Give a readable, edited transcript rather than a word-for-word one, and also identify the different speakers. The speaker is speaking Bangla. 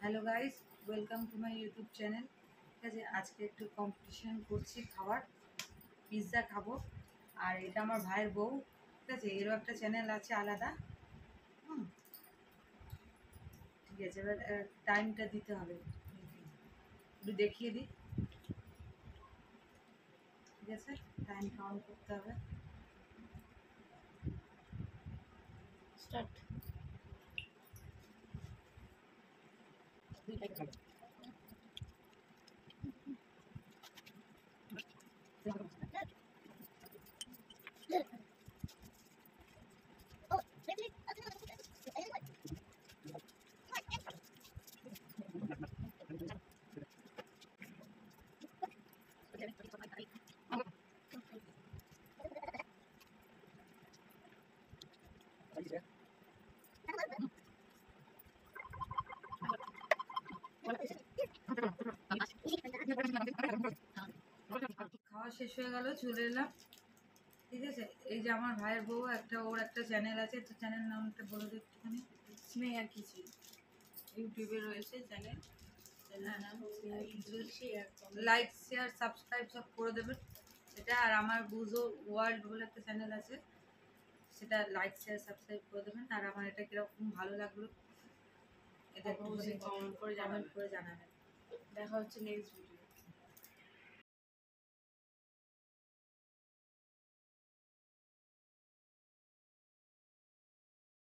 Speaker 1: Hello guys, welcome to my YouTube channel. ঠিক আছে, আজকে একটু কম্পিটিশন করছি খাবার, পিৎজা খাবো। আর এটা আমার ভাইয়ের বউ, ঠিক আছে, এরও একটা চ্যানেল আছে আলাদা। হুম, ঠিক আছে, এবার টাইমটা দিতে হবে, একটু দেখিয়ে দিই। ঠিক আছে, টাইম কাউন্ট করতে হবে।
Speaker 2: স্টার্ট।
Speaker 1: খাওয়া শেষ হয়ে গেল, চলে এলাম। ঠিক আছে, এই যে আমার ভাইয়ের বউ, ওর একটা চ্যানেল আছে, তো চ্যানেল নামটা বলে দিই একটুখানি।
Speaker 2: স্নেহা কিচেন ইউটিউবে রয়েছে চ্যানেল।
Speaker 1: লাইক শেয়ার সাবস্ক্রাইব সব করে দেবেন এটা। আর আমার বুঝো ওয়ার্ল্ড বলে একটা চ্যানেল আছে, সেটা লাইক শেয়ার সাবস্ক্রাইব করে দেবেন। আর আমার এটা কিরকম ভালো লাগলো এটা
Speaker 2: অবশ্যই কমেন্ট করে
Speaker 1: কমেন্ট করে জানাবেন।
Speaker 2: দেখা হচ্ছে নেক্সট ভিডিও।